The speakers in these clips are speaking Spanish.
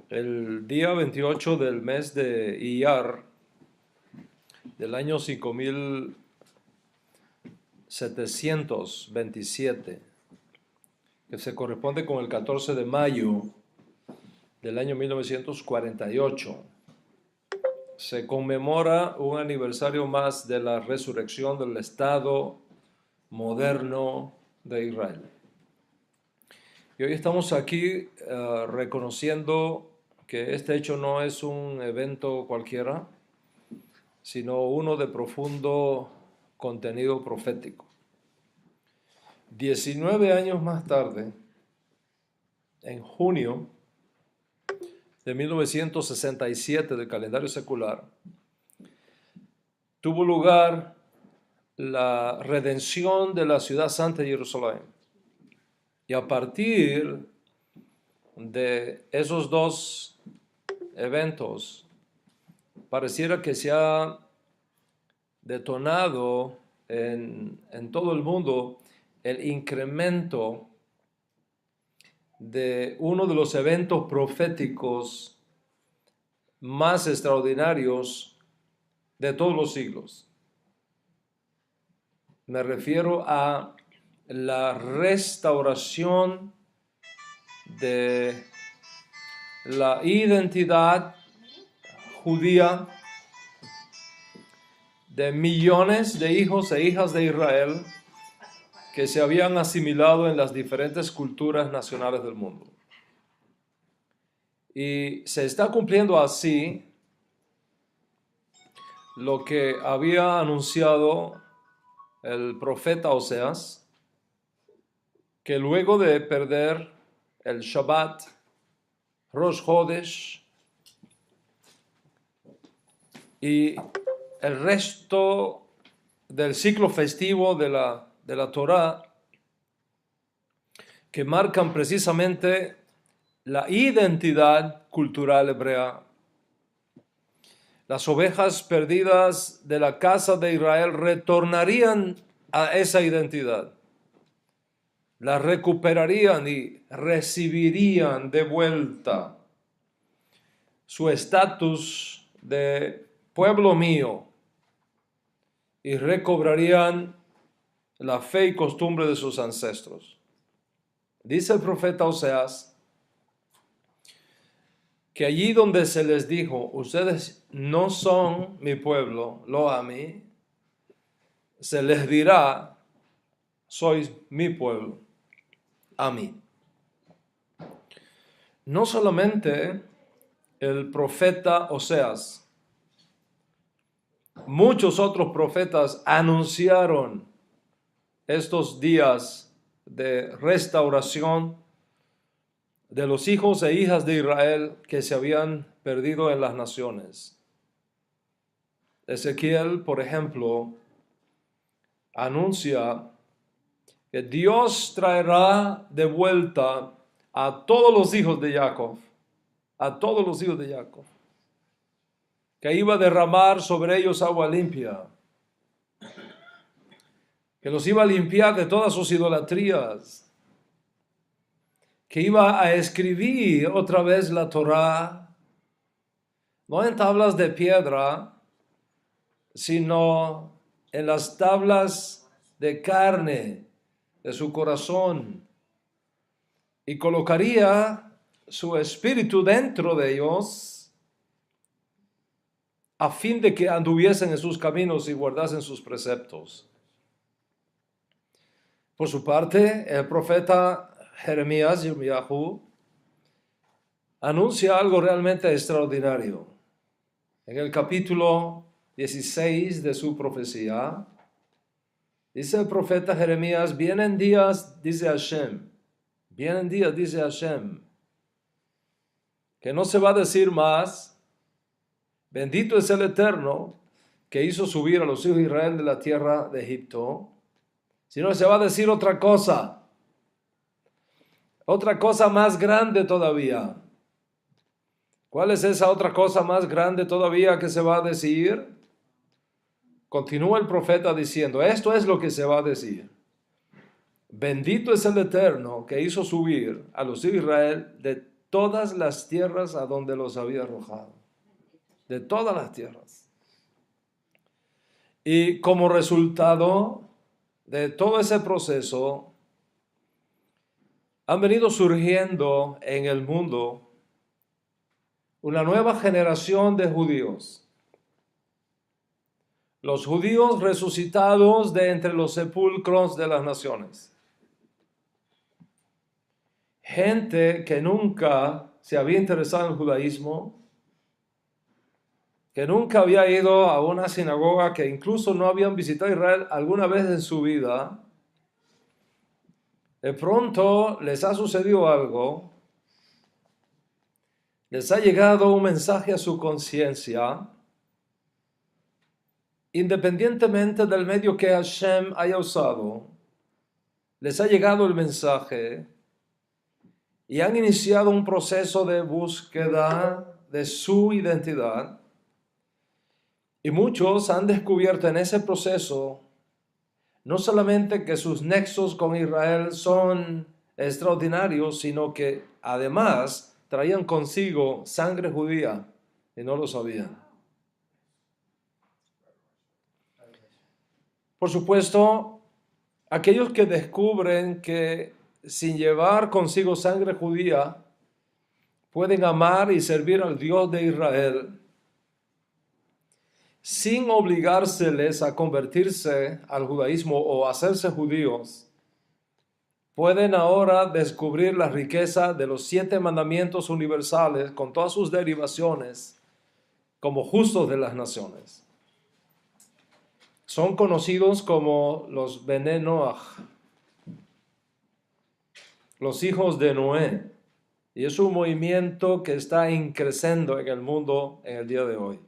El día 28 del mes de Iyar del año 5727, que se corresponde con el 14 de mayo del año 1948, se conmemora un aniversario más de la resurrección del Estado moderno de Israel. Y hoy estamos aquí reconociendo que este hecho no es un evento cualquiera, sino uno de profundo contenido profético. 19 años más tarde, en junio de 1967 del calendario secular, tuvo lugar la redención de la ciudad santa de Jerusalén. Y a partir de esos dos eventos, pareciera que se ha detonado en todo el mundo el incremento de uno de los eventos proféticos más extraordinarios de todos los siglos. Me refiero a la restauración de la identidad judía de millones de hijos e hijas de Israel que se habían asimilado en las diferentes culturas nacionales del mundo. Y se está cumpliendo así lo que había anunciado el profeta Oseas, que luego de perder el Shabbat, Rosh Chodesh y el resto del ciclo festivo de la Torá, que marcan precisamente la identidad cultural hebrea. Las ovejas perdidas de la casa de Israel retornarían a esa identidad, la recuperarían y recibirían de vuelta su estatus de pueblo mío y recobrarían la fe y costumbre de sus ancestros. Dice el profeta Oseas que allí donde se les dijo, ustedes no son mi pueblo, lo a mí, se les dirá, sois mi pueblo, a mí. No solamente el profeta Oseas, muchos otros profetas anunciaron estos días de restauración de los hijos e hijas de Israel que se habían perdido en las naciones. Ezequiel, por ejemplo, anuncia que Dios traerá de vuelta a todos los hijos de Jacob, que iba a derramar sobre ellos agua limpia, que los iba a limpiar de todas sus idolatrías, que iba a escribir otra vez la Torá, no en tablas de piedra, sino en las tablas de carne de su corazón, y colocaría su espíritu dentro de ellos a fin de que anduviesen en sus caminos y guardasen sus preceptos. Por su parte, el profeta Jeremías, Yirmiyahu, anuncia algo realmente extraordinario. En el capítulo 16 de su profecía, dice el profeta Jeremías, vienen días, dice Hashem, que no se va a decir más, bendito es el Eterno que hizo subir a los hijos de Israel de la tierra de Egipto, sino se va a decir otra cosa más grande todavía. ¿Cuál es esa otra cosa más grande todavía que se va a decir? Continúa el profeta diciendo, esto es lo que se va a decir. Bendito es el Eterno que hizo subir a los hijos de Israel de todas las tierras a donde los había arrojado. De todas las tierras. Y como resultado de todo ese proceso, han venido surgiendo en el mundo una nueva generación de judíos. Los judíos resucitados de entre los sepulcros de las naciones. Gente que nunca se había interesado en el judaísmo, que nunca había ido a una sinagoga, que incluso no habían visitado Israel alguna vez en su vida. De pronto les ha sucedido algo, les ha llegado un mensaje a su conciencia, independientemente del medio que Hashem haya usado, les ha llegado el mensaje y han iniciado un proceso de búsqueda de su identidad. Y muchos han descubierto en ese proceso no solamente que sus nexos con Israel son extraordinarios, sino que además traían consigo sangre judía y no lo sabían. Por supuesto, aquellos que descubren que sin llevar consigo sangre judía pueden amar y servir al Dios de Israel sin obligárseles a convertirse al judaísmo o hacerse judíos, pueden ahora descubrir la riqueza de los 7 mandamientos universales con todas sus derivaciones como justos de las naciones. Son conocidos como los Bene Noach, los hijos de Noé, y es un movimiento que está creciendo en el mundo en el día de hoy.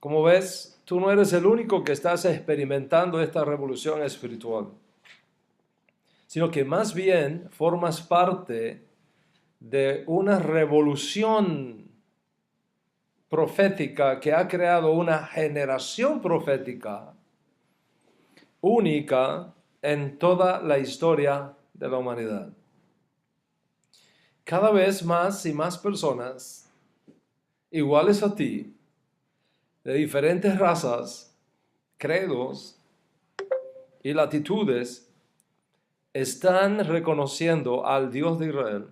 Como ves, tú no eres el único que estás experimentando esta revolución espiritual, sino que más bien formas parte de una revolución profética que ha creado una generación profética única en toda la historia de la humanidad. Cada vez más y más personas iguales a ti, de diferentes razas, credos y latitudes, están reconociendo al Dios de Israel.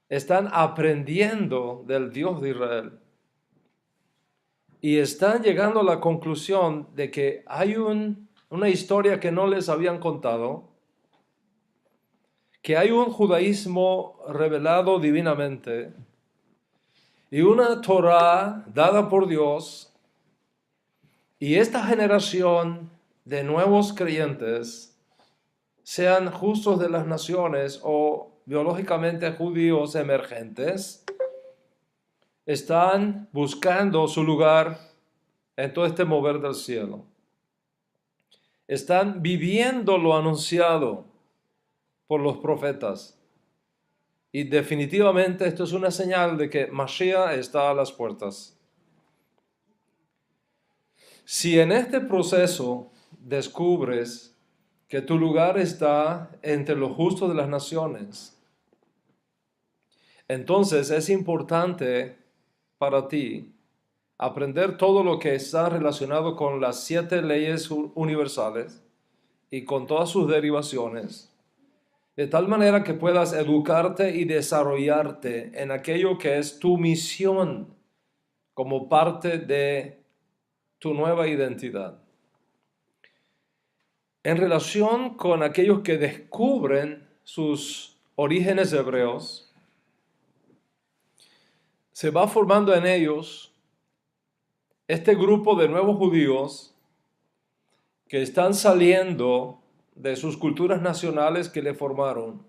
Están aprendiendo del Dios de Israel. Y están llegando a la conclusión de que hay una historia que no les habían contado, que hay un judaísmo revelado divinamente, y una Torah dada por Dios, y esta generación de nuevos creyentes, sean justos de las naciones o biológicamente judíos emergentes, están buscando su lugar en todo este mover del cielo. Están viviendo lo anunciado por los profetas. Y definitivamente esto es una señal de que Mashiach está a las puertas. Si en este proceso descubres que tu lugar está entre los justos de las naciones, entonces es importante para ti aprender todo lo que está relacionado con las 7 leyes universales y con todas sus derivaciones, de tal manera que puedas educarte y desarrollarte en aquello que es tu misión como parte de tu nueva identidad. En relación con aquellos que descubren sus orígenes hebreos, se va formando en ellos este grupo de nuevos judíos que están saliendo de sus culturas nacionales que le formaron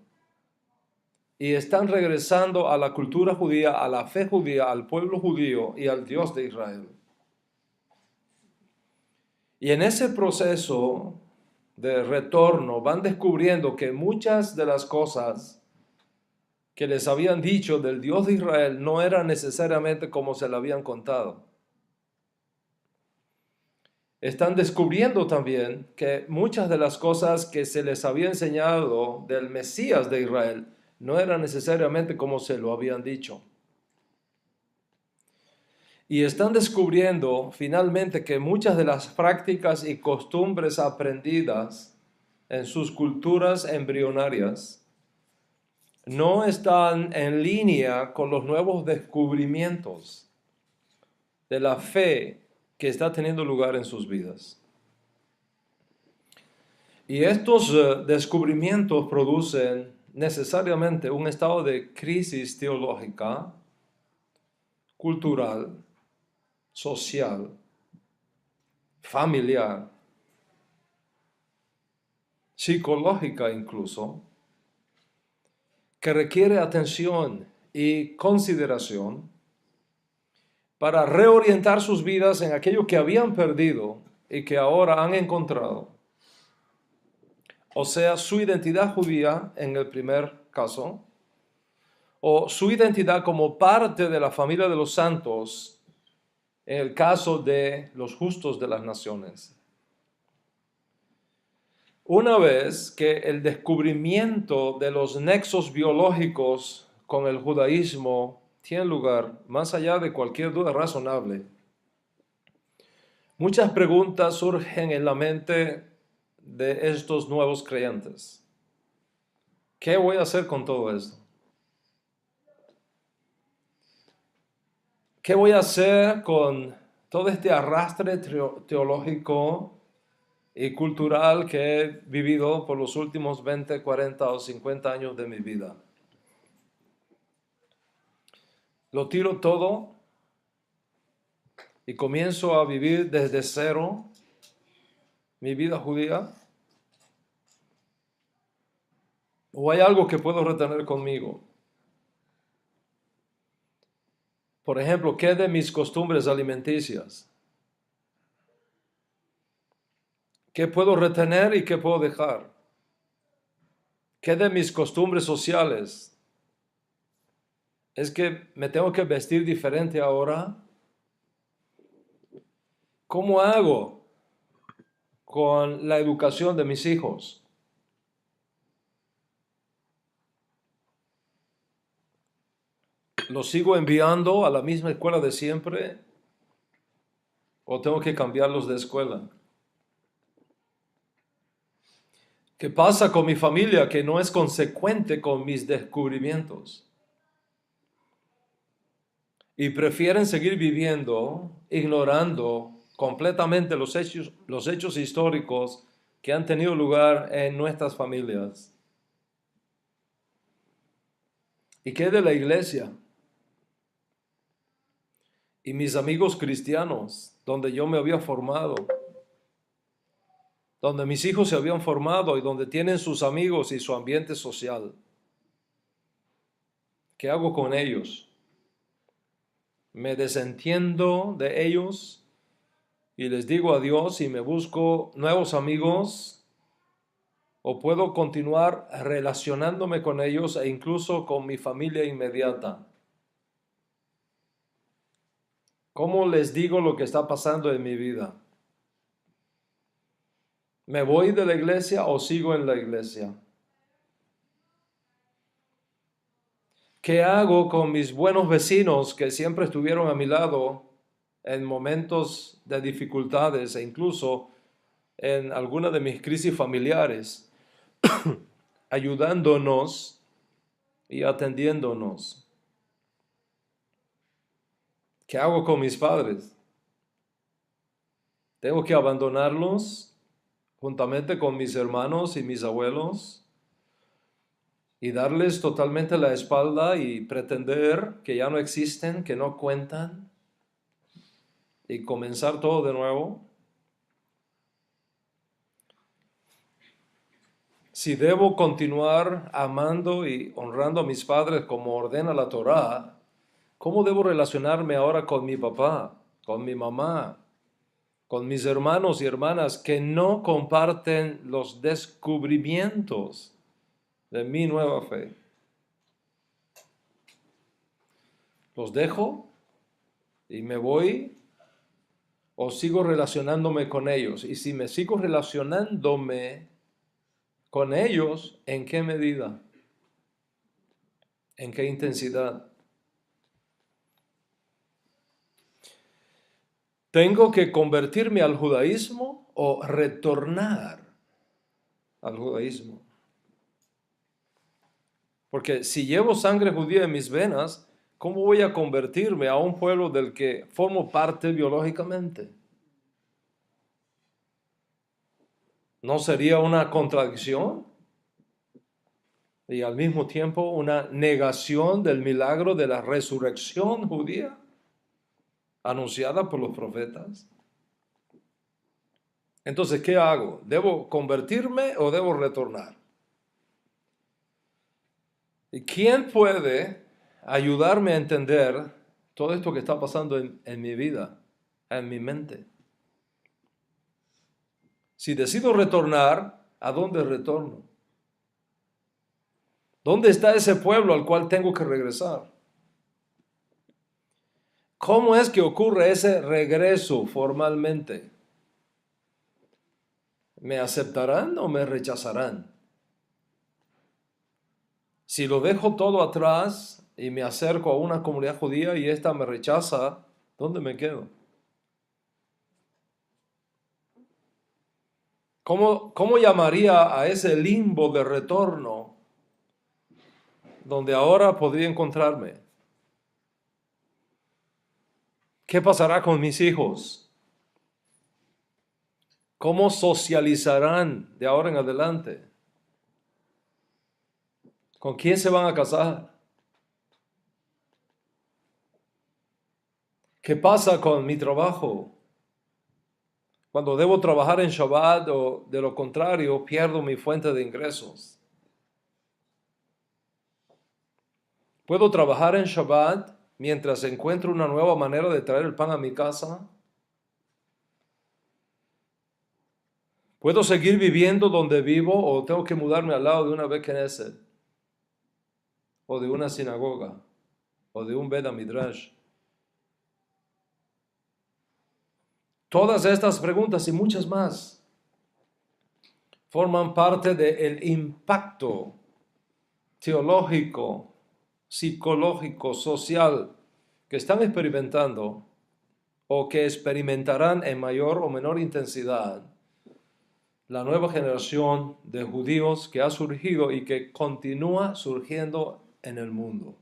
y están regresando a la cultura judía, a la fe judía, al pueblo judío y al Dios de Israel. Y en ese proceso de retorno van descubriendo que muchas de las cosas que les habían dicho del Dios de Israel no eran necesariamente como se le habían contado. están descubriendo también que muchas de las cosas que se les había enseñado del Mesías de Israel no eran necesariamente como se lo habían dicho. Y están descubriendo finalmente que muchas de las prácticas y costumbres aprendidas en sus culturas embrionarias no están en línea con los nuevos descubrimientos de la fe que está teniendo lugar en sus vidas. Y estos descubrimientos producen necesariamente un estado de crisis teológica, cultural, social, familiar, psicológica incluso, que requiere atención y consideración para reorientar sus vidas en aquello que habían perdido y que ahora han encontrado. O sea, su identidad judía en el primer caso, o su identidad como parte de la familia de los santos en el caso de los justos de las naciones. Una vez que el descubrimiento de los nexos biológicos con el judaísmo tiene lugar, más allá de cualquier duda razonable, muchas preguntas surgen en la mente de estos nuevos creyentes. ¿Qué voy a hacer con todo esto? ¿Qué voy a hacer con todo este arrastre teológico y cultural que he vivido por los últimos 20, 40 o 50 años de mi vida? ¿Lo tiro todo y comienzo a vivir desde cero mi vida judía? ¿O hay algo que puedo retener conmigo? Por ejemplo, ¿qué de mis costumbres alimenticias? ¿Qué puedo retener y qué puedo dejar? ¿Qué de mis costumbres sociales? ¿Es que me tengo que vestir diferente ahora? ¿Cómo hago con la educación de mis hijos? ¿Los sigo enviando a la misma escuela de siempre o tengo que cambiarlos de escuela? ¿Qué pasa con mi familia que no es consecuente con mis descubrimientos? Y prefieren seguir viviendo, ignorando completamente los hechos históricos que han tenido lugar en nuestras familias. ¿Y qué de la iglesia? Y mis amigos cristianos, donde yo me había formado, donde mis hijos se habían formado y donde tienen sus amigos y su ambiente social. ¿Qué hago con ellos? ¿Me desentiendo de ellos y les digo adiós y me busco nuevos amigos? ¿O puedo continuar relacionándome con ellos e incluso con mi familia inmediata? ¿Cómo les digo lo que está pasando en mi vida? ¿Me voy de la iglesia o sigo en la iglesia? ¿Qué hago con mis buenos vecinos que siempre estuvieron a mi lado en momentos de dificultades e incluso en alguna de mis crisis familiares, ayudándonos y atendiéndonos? ¿Qué hago con mis padres? ¿Tengo que abandonarlos juntamente con mis hermanos y mis abuelos y darles totalmente la espalda y pretender que ya no existen, que no cuentan y comenzar todo de nuevo? Si debo continuar amando y honrando a mis padres como ordena la Torá, ¿cómo debo relacionarme ahora con mi papá, con mi mamá, con mis hermanos y hermanas que no comparten los descubrimientos de mi nueva fe? ¿Los dejo y me voy o sigo relacionándome con ellos? Y si me sigo relacionándome con ellos, ¿en qué medida? ¿En qué intensidad? ¿Tengo que convertirme al judaísmo o retornar al judaísmo? Porque si llevo sangre judía en mis venas, ¿cómo voy a convertirme a un pueblo del que formo parte biológicamente? ¿No sería una contradicción? Y al mismo tiempo una negación del milagro de la resurrección judía anunciada por los profetas. Entonces, ¿qué hago? ¿Debo convertirme o debo retornar? ¿Y quién puede ayudarme a entender todo esto que está pasando en mi vida, en mi mente? Si decido retornar, ¿a dónde retorno? ¿Dónde está ese pueblo al cual tengo que regresar? ¿Cómo es que ocurre ese regreso formalmente? ¿Me aceptarán o me rechazarán? Si lo dejo todo atrás y me acerco a una comunidad judía y ésta me rechaza, ¿dónde me quedo? ¿Cómo llamaría a ese limbo de retorno donde ahora podría encontrarme? ¿Qué pasará con mis hijos? ¿Cómo socializarán de ahora en adelante? ¿Con quién se van a casar? ¿Qué pasa con mi trabajo? Cuando debo trabajar en Shabbat o de lo contrario pierdo mi fuente de ingresos. ¿Puedo trabajar en Shabbat mientras encuentro una nueva manera de traer el pan a mi casa? ¿Puedo seguir viviendo donde vivo o tengo que mudarme al lado de una Beit Knesset o de una sinagoga o de un Bet Midrash? Todas estas preguntas y muchas más forman parte del impacto teológico, psicológico, social que están experimentando o que experimentarán en mayor o menor intensidad la nueva generación de judíos que ha surgido y que continúa surgiendo en el mundo.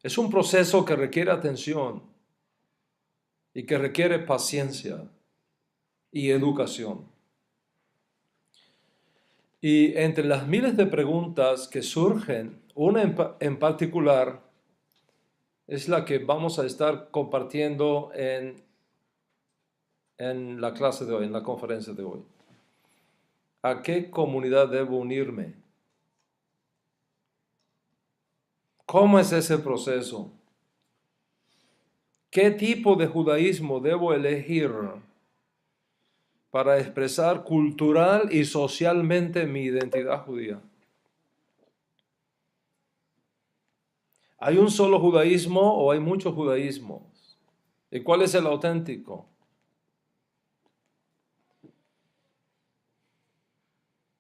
Es un proceso que requiere atención y que requiere paciencia y educación. Y entre las miles de preguntas que surgen, una en particular es la que vamos a estar compartiendo en la clase de hoy, en la conferencia de hoy. ¿A qué comunidad debo unirme? ¿Cómo es ese proceso? ¿Qué tipo de judaísmo debo elegir para expresar cultural y socialmente mi identidad judía? ¿Hay un solo judaísmo o hay muchos judaísmos? ¿Y cuál es el auténtico?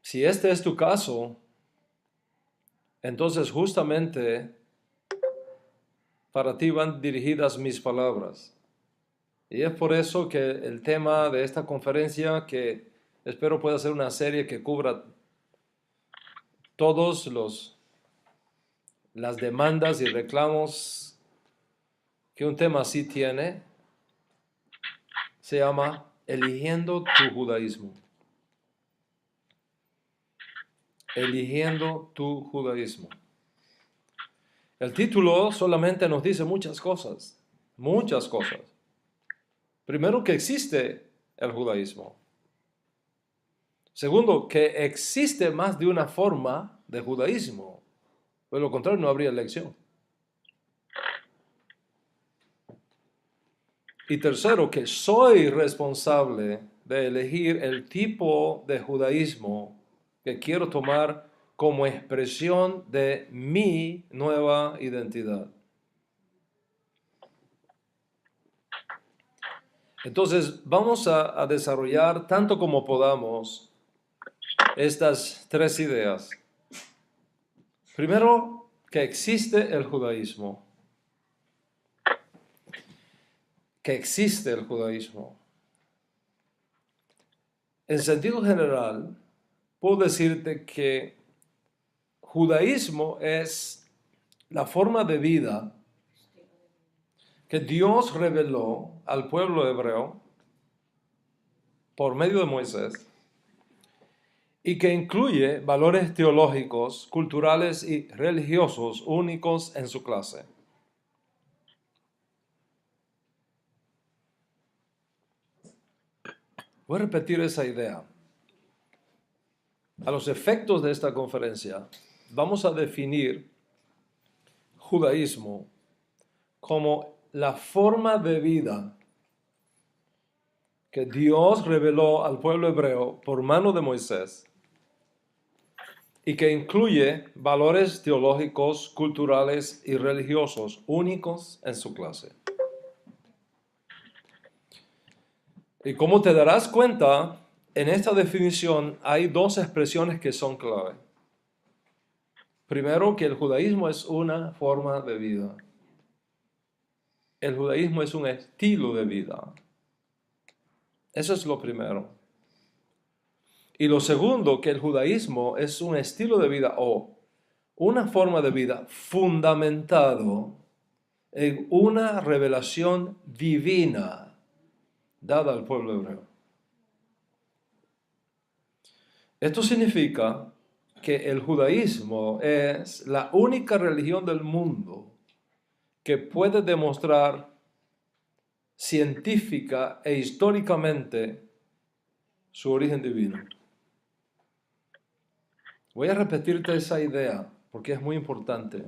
Si este es tu caso, entonces justamente para ti van dirigidas mis palabras. Y es por eso que el tema de esta conferencia, que espero pueda ser una serie que cubra todos las demandas y reclamos que un tema así tiene, se llama Eligiendo tu judaísmo. Eligiendo tu judaísmo. El título solamente nos dice muchas cosas, muchas cosas. Primero, que existe el judaísmo. Segundo, que existe más de una forma de judaísmo. De lo contrario, no habría elección. Y tercero, que soy responsable de elegir el tipo de judaísmo que quiero tomar como expresión de mi nueva identidad. Entonces, vamos a desarrollar tanto como podamos estas tres ideas. Primero, que existe el judaísmo. Que existe el judaísmo. En sentido general, puedo decirte que judaísmo es la forma de vida que Dios reveló al pueblo hebreo por medio de Moisés y que incluye valores teológicos, culturales y religiosos únicos en su clase. Voy a repetir esa idea. A los efectos de esta conferencia, vamos a definir judaísmo como la forma de vida que Dios reveló al pueblo hebreo por mano de Moisés y que incluye valores teológicos, culturales y religiosos únicos en su clase. Y como te darás cuenta, en esta definición hay dos expresiones que son clave. Primero, que el judaísmo es una forma de vida. El judaísmo es un estilo de vida. Eso es lo primero. Y lo segundo, que el judaísmo es un estilo de vida o una forma de vida fundamentado en una revelación divina dada al pueblo hebreo. Esto significa que el judaísmo es la única religión del mundo que puede demostrar científica e históricamente su origen divino. Voy a repetirte esa idea porque es muy importante.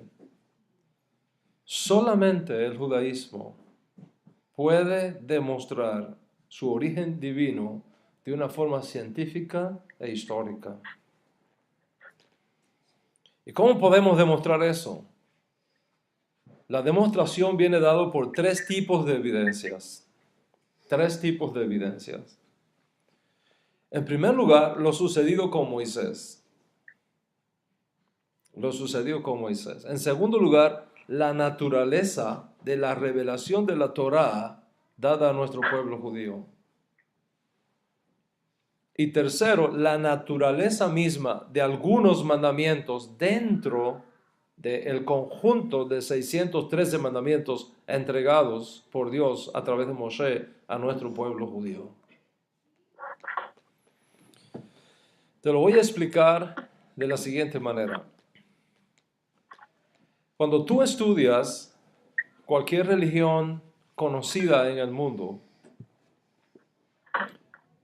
Solamente el judaísmo puede demostrar su origen divino de una forma científica e histórica. ¿Y cómo podemos demostrar eso? La demostración viene dada por tres tipos de evidencias. Tres tipos de evidencias. En primer lugar, lo sucedido con Moisés. Lo sucedió con Moisés. En segundo lugar, la naturaleza de la revelación de la Torá dada a nuestro pueblo judío. Y tercero, la naturaleza misma de algunos mandamientos dentro del conjunto de 613 mandamientos entregados por Dios a través de Moshe a nuestro pueblo judío. Te lo voy a explicar de la siguiente manera. Cuando tú estudias cualquier religión conocida en el mundo,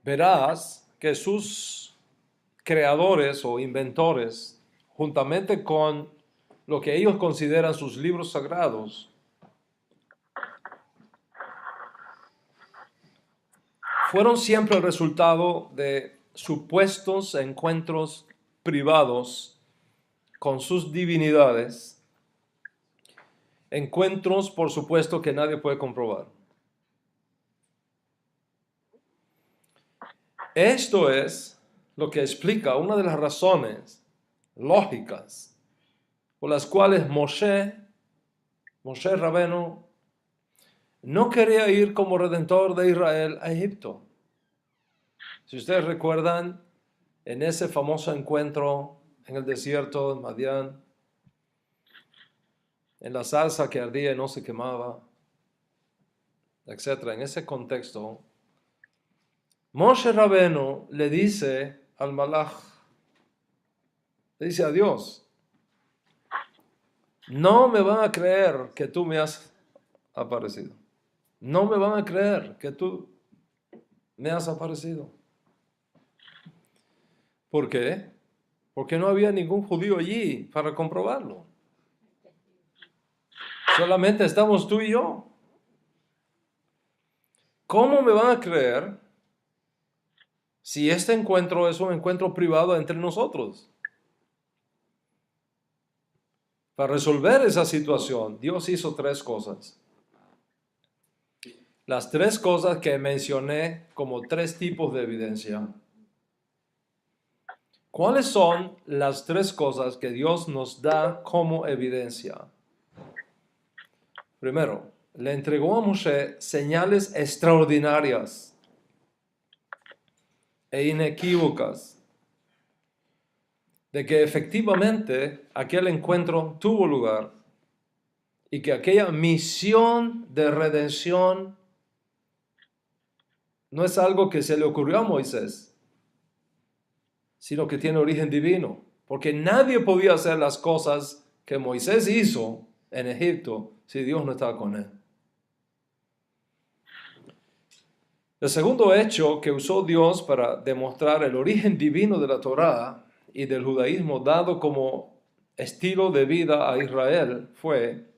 verás que sus creadores o inventores, juntamente con lo que ellos consideran sus libros sagrados, fueron siempre el resultado de supuestos encuentros privados con sus divinidades, encuentros, por supuesto, que nadie puede comprobar. Esto es lo que explica una de las razones lógicas por las cuales Moshe Rabenu, no quería ir como redentor de Israel a Egipto. Si ustedes recuerdan, en ese famoso encuentro en el desierto de Madián, en la salsa que ardía y no se quemaba, etc. En ese contexto, Moshe Rabenu le dice al Malach, le dice a Dios, no me van a creer que tú me has aparecido. No me van a creer que tú me has aparecido. ¿Por qué? Porque no había ningún judío allí para comprobarlo. Solamente estamos tú y yo. ¿Cómo me van a creer si este encuentro es un encuentro privado entre nosotros? Para resolver esa situación, Dios hizo tres cosas. las tres cosas que mencioné como tres tipos de evidencia. ¿Cuáles son las tres cosas que Dios nos da como evidencia? Primero, le entregó a Moshe señales extraordinarias e inequívocas de que efectivamente aquel encuentro tuvo lugar y que aquella misión de redención no es algo que se le ocurrió a Moisés, sino que tiene origen divino, porque nadie podía hacer las cosas que Moisés hizo en Egipto si Dios no estaba con él. El segundo hecho que usó Dios para demostrar el origen divino de la Torá y del judaísmo dado como estilo de vida a Israel fue: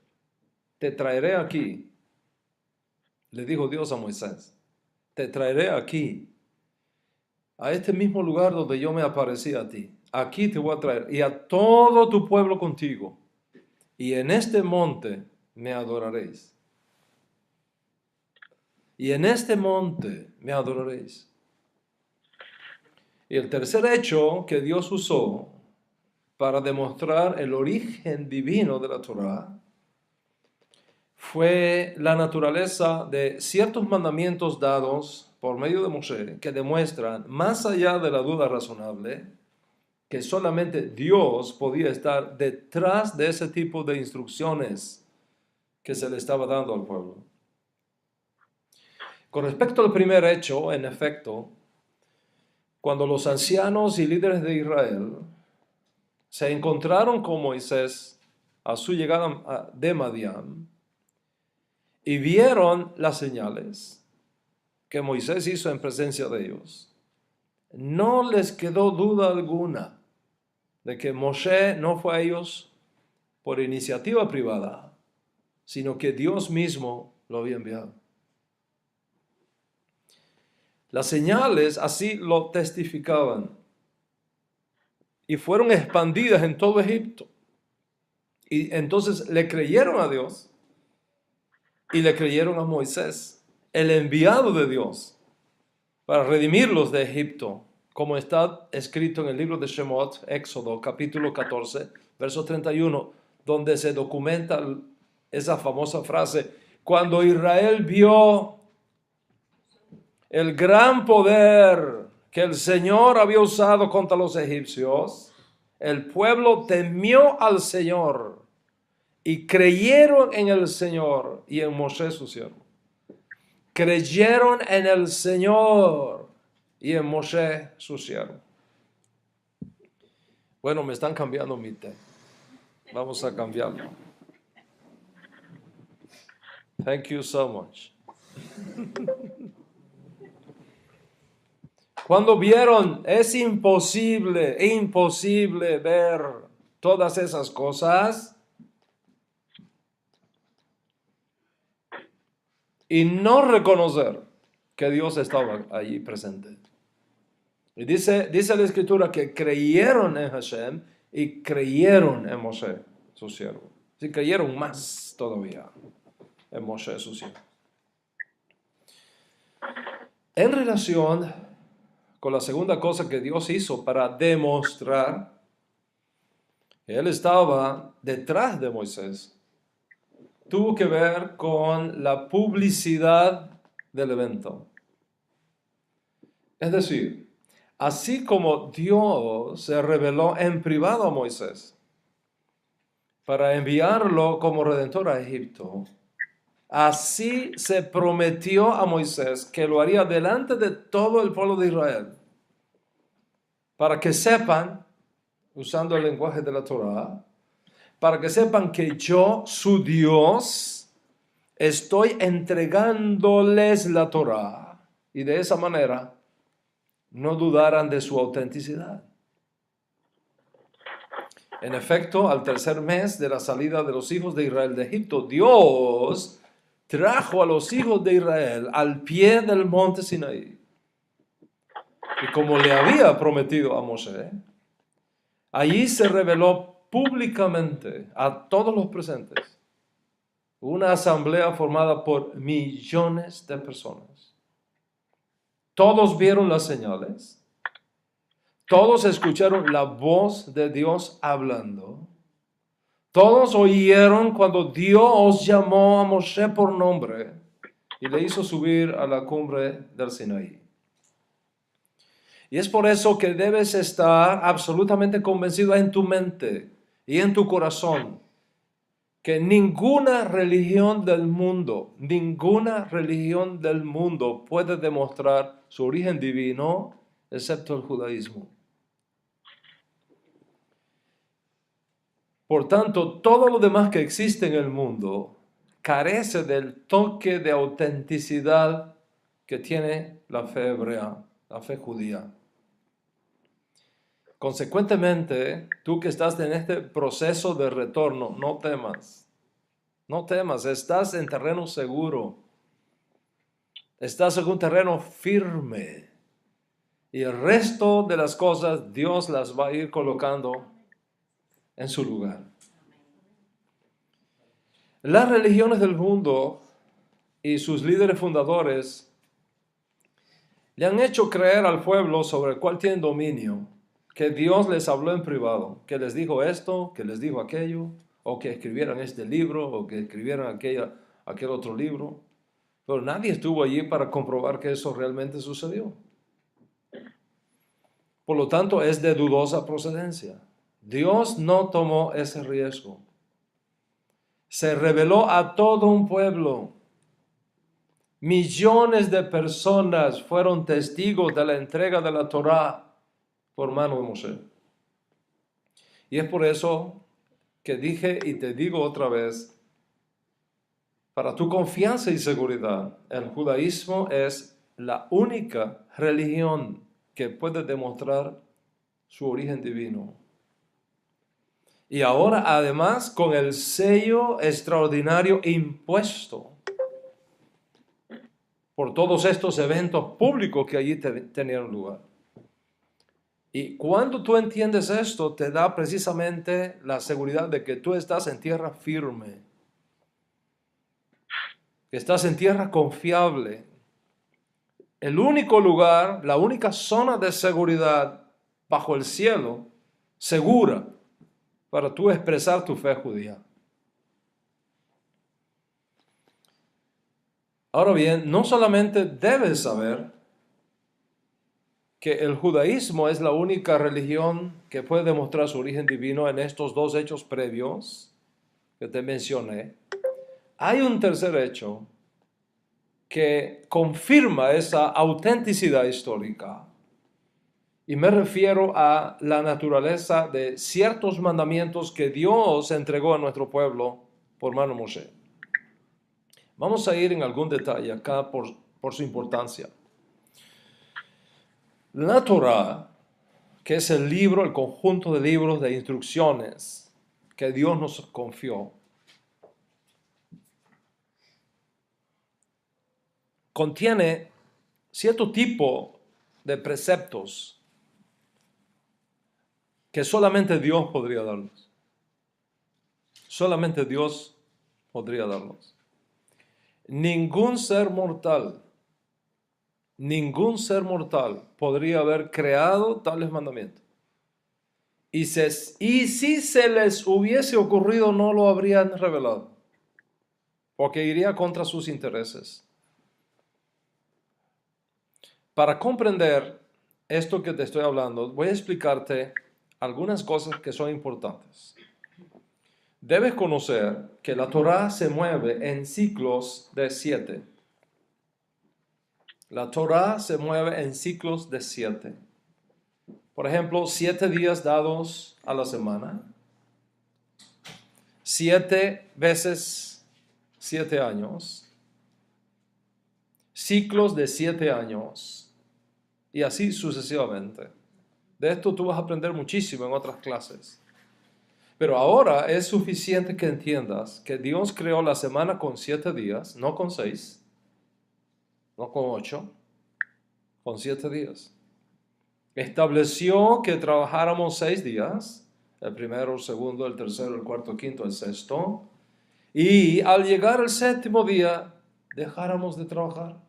te traeré aquí, le dijo Dios a Moisés, te traeré aquí, a este mismo lugar donde yo me aparecí a ti. Aquí te voy a traer y a todo tu pueblo contigo, y en este monte me adoraréis. Y en este monte me adoraréis. Y el tercer hecho que Dios usó para demostrar el origen divino de la Torá fue la naturaleza de ciertos mandamientos dados por medio de Moshe que demuestran, más allá de la duda razonable, que solamente Dios podía estar detrás de ese tipo de instrucciones que se le estaba dando al pueblo. Con respecto al primer hecho, en efecto, cuando los ancianos y líderes de Israel se encontraron con Moisés a su llegada de Madián y vieron las señales que Moisés hizo en presencia de ellos, no les quedó duda alguna de que Moshe no fue a ellos por iniciativa privada, sino que Dios mismo lo había enviado. Las señales así lo testificaban y fueron expandidas en todo Egipto. Y entonces le creyeron a Dios y le creyeron a Moisés, el enviado de Dios, para redimirlos de Egipto, como está escrito en el libro de Shemot, Éxodo, capítulo 14, verso 31, donde se documenta esa famosa frase: cuando Israel vio el gran poder que el Señor había usado contra los egipcios, el pueblo temió al Señor y creyeron en el Señor y en Moshe su siervo. Creyeron en el Señor y en Moshe su siervo. Bueno, me están cambiando mi té. Vamos a cambiarlo. Thank you so much. Cuando vieron, es imposible ver todas esas cosas y no reconocer que Dios estaba allí presente. Y dice la Escritura que creyeron en Hashem y creyeron en Moshe, su siervo. Sí, creyeron más todavía en Moshe, su siervo. En relación con la segunda cosa que Dios hizo para demostrar que Él estaba detrás de Moisés, tuvo que ver con la publicidad del evento. Es decir, así como Dios se reveló en privado a Moisés para enviarlo como redentor a Egipto, así se prometió a Moisés que lo haría delante de todo el pueblo de Israel, para que sepan, usando el lenguaje de la Torá, para que sepan que yo, su Dios, estoy entregándoles la Torá, y de esa manera no dudaran de su autenticidad. En efecto, al tercer mes de la salida de los hijos de Israel de Egipto, Dios trajo a los hijos de Israel al pie del monte Sinaí. Y como le había prometido a Moshe, allí se reveló públicamente a todos los presentes una asamblea formada por millones de personas. Todos vieron las señales. Todos escucharon la voz de Dios hablando. Todos oyeron cuando Dios llamó a Moshe por nombre y le hizo subir a la cumbre del Sinaí. Y es por eso que debes estar absolutamente convencido en tu mente y en tu corazón que ninguna religión del mundo puede demostrar su origen divino excepto el judaísmo. Por tanto, todo lo demás que existe en el mundo carece del toque de autenticidad que tiene la fe hebrea, la fe judía. Consecuentemente, tú que estás en este proceso de retorno, no temas. No temas, estás en terreno seguro. Estás en un terreno firme. Y el resto de las cosas, Dios las va a ir colocando en su lugar. Las religiones del mundo y sus líderes fundadores le han hecho creer al pueblo sobre el cual tienen dominio que Dios les habló en privado, que les dijo esto, que les dijo aquello, o que escribieran este libro, o que escribieran aquel otro libro. Pero nadie estuvo allí para comprobar que eso realmente sucedió. Por lo tanto, es de dudosa procedencia. Dios no tomó ese riesgo. Se reveló a todo un pueblo. Millones de personas fueron testigos de la entrega de la Torá por mano de Moshe. Y es por eso que dije y te digo otra vez, para tu confianza y seguridad, el judaísmo es la única religión que puede demostrar su origen divino. Y ahora además con el sello extraordinario impuesto por todos estos eventos públicos que allí tenían lugar. Y cuando tú entiendes esto, te da precisamente la seguridad de que tú estás en tierra firme, que estás en tierra confiable. El único lugar, la única zona de seguridad bajo el cielo, segura para tú expresar tu fe judía. Ahora bien, no solamente debes saber que el judaísmo es la única religión que puede demostrar su origen divino en estos dos hechos previos que te mencioné. Hay un tercer hecho que confirma esa autenticidad histórica. Y me refiero a la naturaleza de ciertos mandamientos que Dios entregó a nuestro pueblo por mano de Moshe. Vamos a ir en algún detalle acá por su importancia. La Torá, que es el libro, el conjunto de libros de instrucciones que Dios nos confió, contiene cierto tipo de preceptos que solamente Dios podría darlos. Solamente Dios podría darlos. Ningún ser mortal podría haber creado tales mandamientos. Y si se les hubiese ocurrido, no lo habrían revelado, porque iría contra sus intereses. Para comprender esto que te estoy hablando, voy a explicarte algunas cosas que son importantes. Debes conocer que la Torá se mueve en ciclos de 7. La Torá se mueve en ciclos de 7. Por ejemplo, 7 días dados a la semana. 7 veces 7 años. Ciclos de 7 años. Y así sucesivamente. De esto tú vas a aprender muchísimo en otras clases. Pero ahora es suficiente que entiendas que Dios creó la semana con 7 días, no con 6, no con 8, con 7 días. Estableció que trabajáramos 6 días, el primero, el segundo, el tercero, el cuarto, el quinto, el sexto, y al llegar el séptimo día dejáramos de trabajar,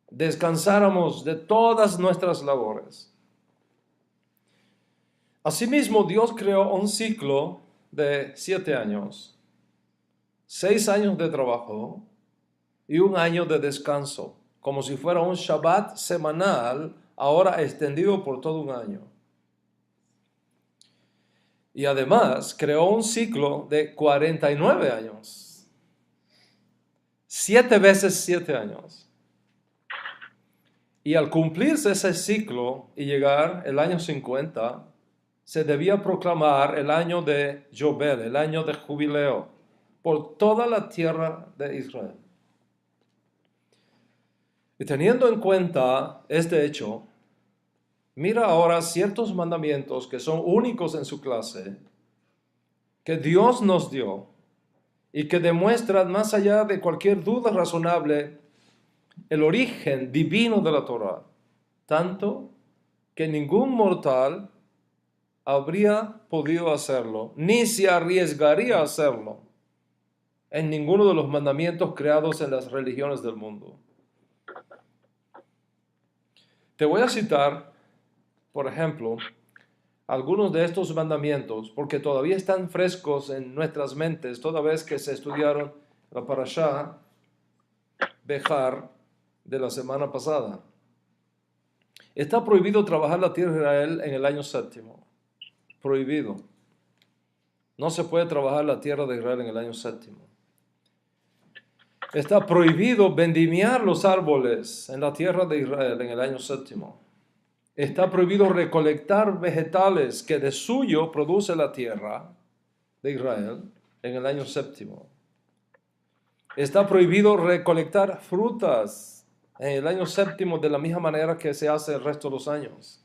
descansáramos de todas nuestras labores. Asimismo, Dios creó un ciclo de 7 años, 6 años de trabajo y 1 año de descanso, como si fuera un Shabbat semanal, ahora extendido por todo 1 año. Y además creó un ciclo de 49 años, 7 veces 7 años. Y al cumplirse ese ciclo y llegar el año 50, se debía proclamar el año de Yobel, el año de jubileo, por toda la tierra de Israel. Y teniendo en cuenta este hecho, mira ahora ciertos mandamientos que son únicos en su clase, que Dios nos dio y que demuestran más allá de cualquier duda razonable el origen divino de la Torá, tanto que ningún mortal habría podido hacerlo, ni se arriesgaría a hacerlo en ninguno de los mandamientos creados en las religiones del mundo. Te voy a citar, por ejemplo, algunos de estos mandamientos, porque todavía están frescos en nuestras mentes, toda vez que se estudiaron la Parashá Bejar de la semana pasada. Está prohibido trabajar la tierra de Israel en el año séptimo. Prohibido. No se puede trabajar la tierra de Israel en el año séptimo. Está prohibido vendimiar los árboles en la tierra de Israel en el año séptimo. Está prohibido recolectar vegetales que de suyo produce la tierra de Israel en el año séptimo. Está prohibido recolectar frutas en el año séptimo de la misma manera que se hace el resto de los años.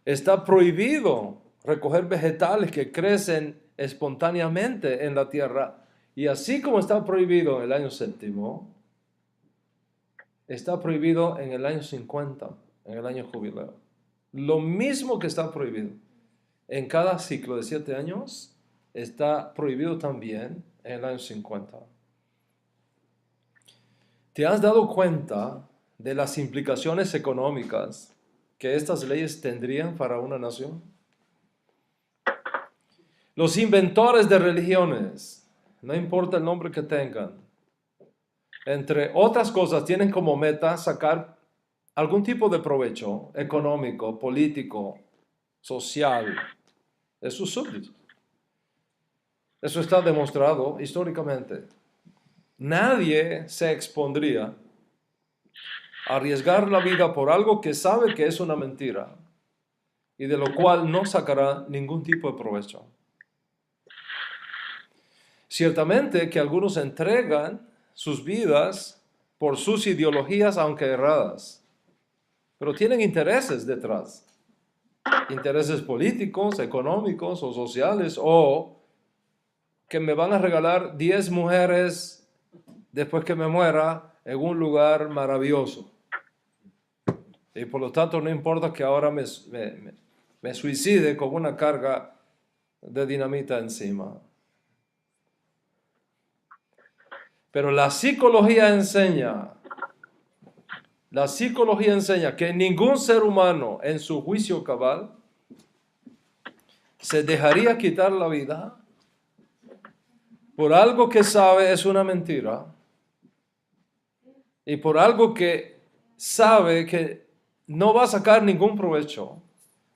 Está prohibido recoger vegetales que crecen espontáneamente en la tierra. Y así como está prohibido en el año séptimo, está prohibido en el año 50, en el año jubileo. Lo mismo que está prohibido en cada ciclo de 7 años, está prohibido también en el año 50. ¿Te has dado cuenta de las implicaciones económicas que estas leyes tendrían para una nación? Los inventores de religiones, no importa el nombre que tengan, entre otras cosas, tienen como meta sacar algún tipo de provecho económico, político, social de sus súbditos. Eso está demostrado históricamente. Nadie se expondría a arriesgar la vida por algo que sabe que es una mentira y de lo cual no sacará ningún tipo de provecho. Ciertamente que algunos entregan sus vidas por sus ideologías, aunque erradas, pero tienen intereses detrás, intereses políticos, económicos o sociales, o que me van a regalar 10 mujeres después que me muera en un lugar maravilloso. Y por lo tanto no importa que ahora me suicide con una carga de dinamita encima. Pero la psicología enseña que ningún ser humano en su juicio cabal se dejaría quitar la vida por algo que sabe es una mentira y por algo que sabe que no va a sacar ningún provecho,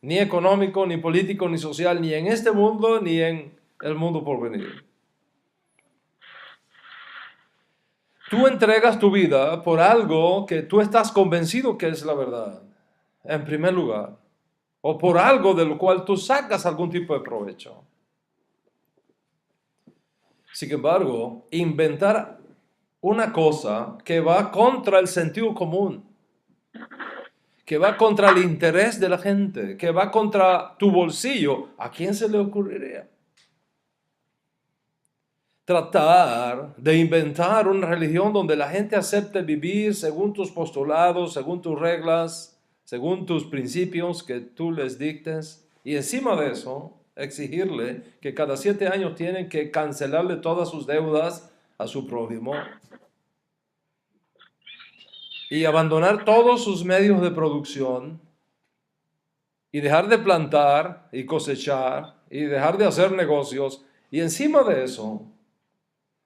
ni económico, ni político, ni social, ni en este mundo, ni en el mundo por venir. Tú entregas tu vida por algo que tú estás convencido que es la verdad, en primer lugar, o por algo de lo cual tú sacas algún tipo de provecho. Sin embargo, inventar una cosa que va contra el sentido común, que va contra el interés de la gente, que va contra tu bolsillo, ¿a quién se le ocurriría? Tratar de inventar una religión donde la gente acepte vivir según tus postulados, según tus reglas, según tus principios que tú les dictes, y encima de eso exigirle que cada 7 años tienen que cancelarle todas sus deudas a su prójimo y abandonar todos sus medios de producción y dejar de plantar y cosechar y dejar de hacer negocios, y encima de eso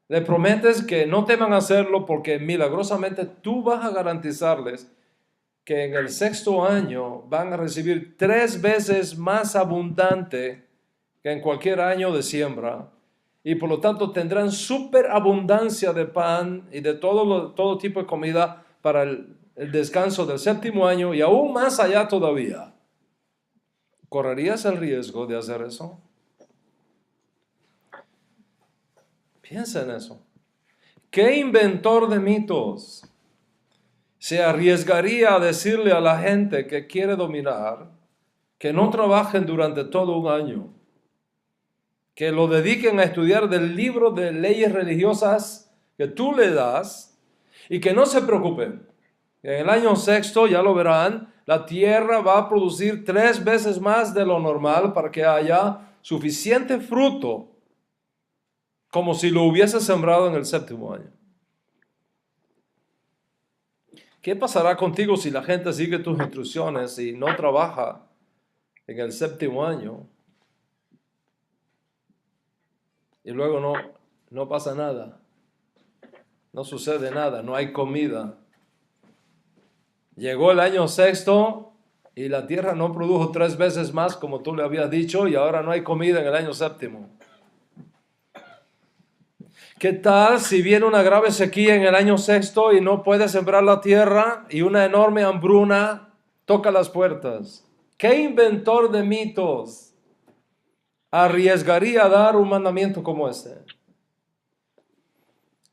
le prometes que no teman hacerlo porque milagrosamente tú vas a garantizarles que en el 6º año van a recibir 3 veces más abundante que en cualquier año de siembra, y por lo tanto tendrán superabundancia de pan y de todo tipo de comida para el descanso del 7º año y aún más allá todavía. ¿Correrías el riesgo de hacer eso? Piensa en eso. ¿Qué inventor de mitos se arriesgaría a decirle a la gente que quiere dominar que no trabajen durante todo un año, que lo dediquen a estudiar del libro de leyes religiosas que tú le das y que no se preocupen? En el año 6º, ya lo verán, la tierra va a producir 3 veces más de lo normal para que haya suficiente fruto como si lo hubiese sembrado en el 7º año. ¿Qué pasará contigo si la gente sigue tus instrucciones y no trabaja en el 7º año? Y luego no pasa nada. No sucede nada, no hay comida. Llegó el año 6º y la tierra no produjo 3 veces más como tú le habías dicho, y ahora no hay comida en el año 7º. ¿Qué tal si viene una grave sequía en el año 6º y no puede sembrar la tierra y una enorme hambruna toca las puertas? ¿Qué inventor de mitos arriesgaría a dar un mandamiento como este?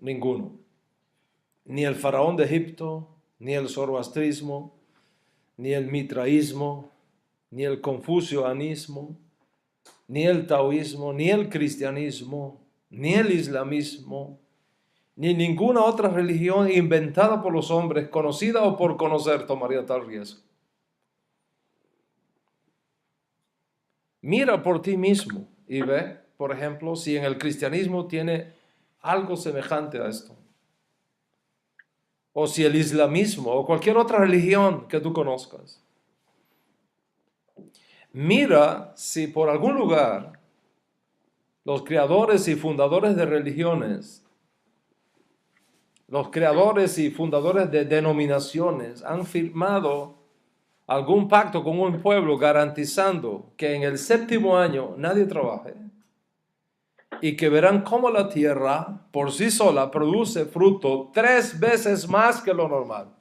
Ninguno. Ni el faraón de Egipto, ni el zoroastrismo, ni el mitraísmo, ni el confucianismo, ni el taoísmo, ni el cristianismo, ni el islamismo, ni ninguna otra religión inventada por los hombres, conocida o por conocer, tomaría tal riesgo. Mira por ti mismo y ve, por ejemplo, si en el cristianismo tiene algo semejante a esto, o si el islamismo o cualquier otra religión que tú conozcas. Mira si por algún lugar los creadores y fundadores de religiones, los creadores y fundadores de denominaciones han firmado algún pacto con un pueblo garantizando que en el 7º año nadie trabaje y que verán cómo la tierra por sí sola produce fruto 3 veces más que lo normal.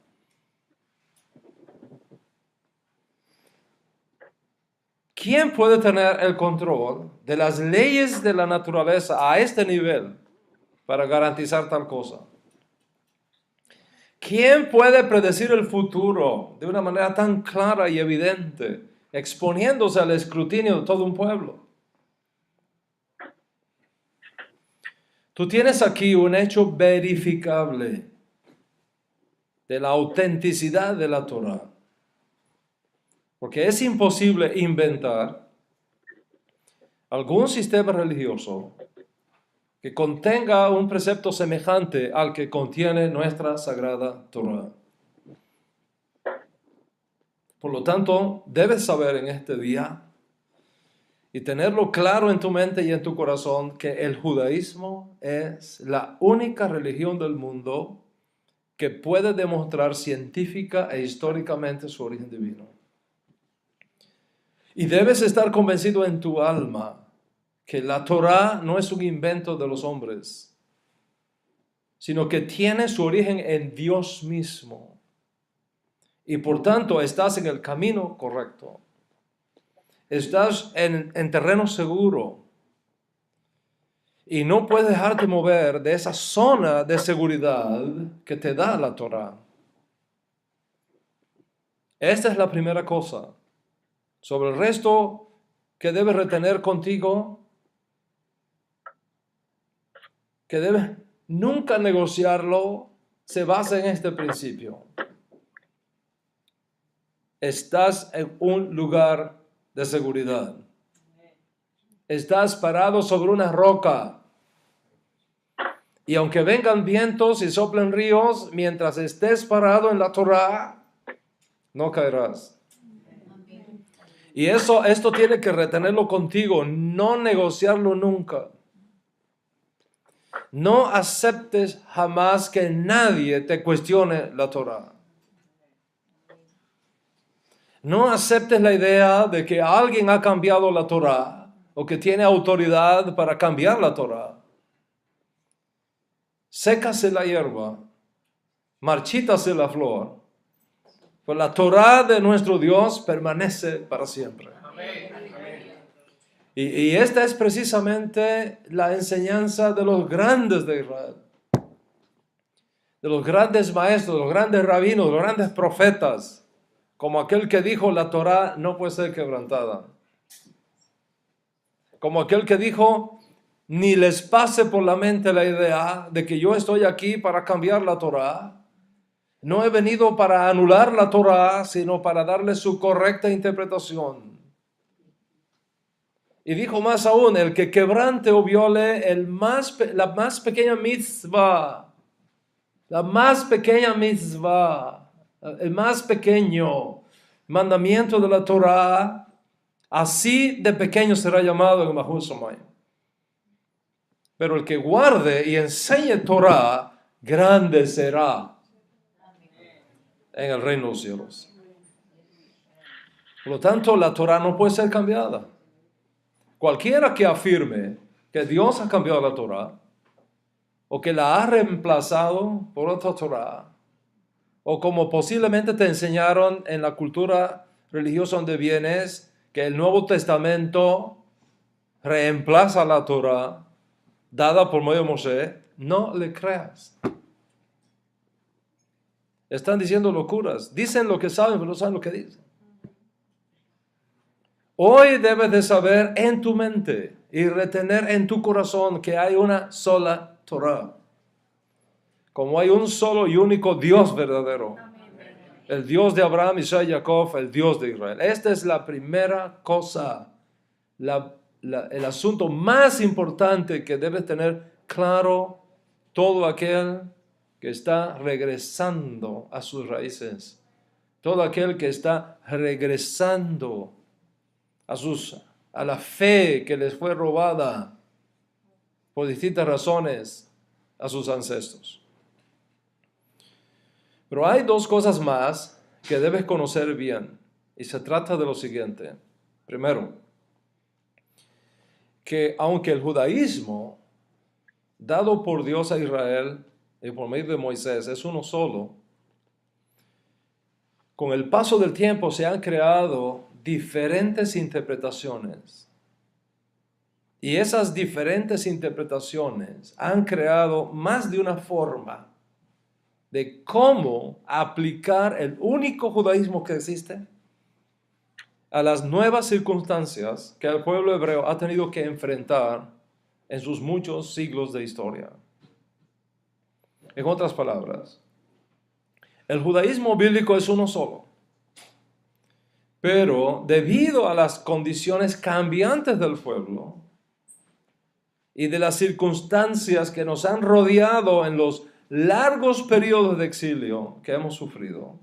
¿Quién puede tener el control de las leyes de la naturaleza a este nivel para garantizar tal cosa? ¿Quién puede predecir el futuro de una manera tan clara y evidente, exponiéndose al escrutinio de todo un pueblo? Tú tienes aquí un hecho verificable de la autenticidad de la Torá. Porque es imposible inventar algún sistema religioso que contenga un precepto semejante al que contiene nuestra sagrada Torá. Por lo tanto, debes saber en este día y tenerlo claro en tu mente y en tu corazón que el judaísmo es la única religión del mundo que puede demostrar científica e históricamente su origen divino. Y debes estar convencido en tu alma que la Torá no es un invento de los hombres, sino que tiene su origen en Dios mismo. Y por tanto estás en el camino correcto. Estás en terreno seguro. Y no puedes dejarte mover de esa zona de seguridad que te da la Torá. Esta es la primera cosa. Sobre el resto que debes retener contigo, que debes nunca negociarlo, se basa en este principio. Estás en un lugar de seguridad. Estás parado sobre una roca. Y aunque vengan vientos y soplen ríos, mientras estés parado en la Torá, no caerás. Y esto tiene que retenerlo contigo, no negociarlo nunca. No aceptes jamás que nadie te cuestione la Torá. No aceptes la idea de que alguien ha cambiado la Torá o que tiene autoridad para cambiar la Torá. Sécase la hierba, marchítase la flor, pues la Torá de nuestro Dios permanece para siempre. Y esta es precisamente la enseñanza de los grandes de Israel, de los grandes maestros, de los grandes rabinos, de los grandes profetas, como aquel que dijo la Torá no puede ser quebrantada, como aquel que dijo ni les pase por la mente la idea de que yo estoy aquí para cambiar la Torá. No he venido para anular la Torá, sino para darle su correcta interpretación. Y dijo más aún, el que quebrante o viole la más pequeña mitzvah, el más pequeño mandamiento de la Torá, así de pequeño será llamado en Mahul Somay. Pero el que guarde y enseñe Torá, grande será en el reino de los cielos. Por lo tanto, la Torá no puede ser cambiada. Cualquiera que afirme que Dios ha cambiado la Torá, o que la ha reemplazado por otra Torá, o como posiblemente te enseñaron en la cultura religiosa donde vienes, que el Nuevo Testamento reemplaza la Torá dada por medio de Moshe, no le creas. Están diciendo locuras. Dicen lo que saben, pero no saben lo que dicen. Hoy debes de saber en tu mente y retener en tu corazón que hay una sola Torá. Como hay un solo y único Dios verdadero. El Dios de Abraham, Isaac y Jacob, el Dios de Israel. Esta es la primera cosa, el asunto más importante que debes tener claro todo aquel que está regresando a sus raíces. Todo aquel que está regresando a la fe que les fue robada por distintas razones a sus ancestros. Pero hay dos cosas más que debes conocer bien, y se trata de lo siguiente. Primero, que aunque el judaísmo dado por Dios a Israel y por medio de Moisés es uno solo, con el paso del tiempo se han creado diferentes interpretaciones. Y esas diferentes interpretaciones han creado más de una forma de cómo aplicar el único judaísmo que existe a las nuevas circunstancias que el pueblo hebreo ha tenido que enfrentar en sus muchos siglos de historia. En otras palabras, el judaísmo bíblico es uno solo, pero debido a las condiciones cambiantes del pueblo y de las circunstancias que nos han rodeado en los largos periodos de exilio que hemos sufrido,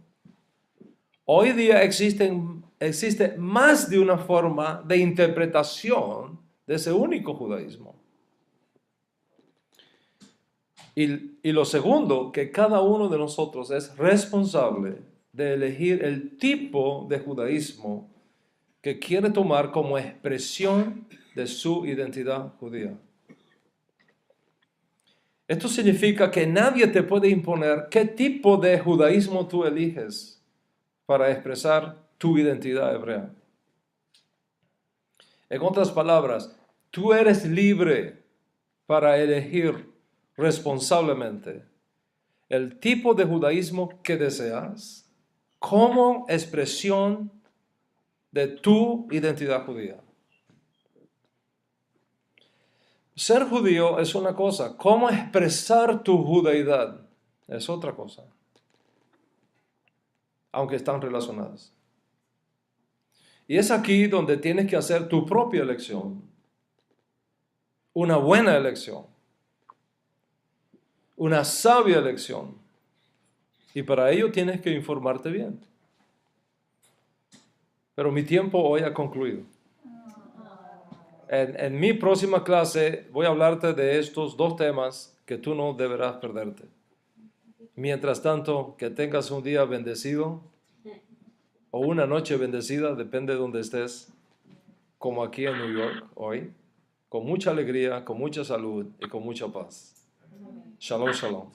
hoy día existe más de una forma de interpretación de ese único judaísmo. Y lo segundo, que cada uno de nosotros es responsable de elegir el tipo de judaísmo que quiere tomar como expresión de su identidad judía. Esto significa que nadie te puede imponer qué tipo de judaísmo tú eliges para expresar tu identidad hebrea. En otras palabras, tú eres libre para elegir responsablemente el tipo de judaísmo que deseas como expresión de tu identidad judía. Ser judío es una cosa, cómo expresar tu judaidad es otra cosa, aunque están relacionadas. Y es aquí donde tienes que hacer tu propia elección una buena elección, una sabia elección. Y para ello tienes que informarte bien. Pero mi tiempo hoy ha concluido. En mi próxima clase voy a hablarte de estos dos temas que tú no deberás perderte. Mientras tanto, que tengas un día bendecido o una noche bendecida, depende de donde estés, como aquí en New York hoy, con mucha alegría, con mucha salud y con mucha paz. Shalom, shalom.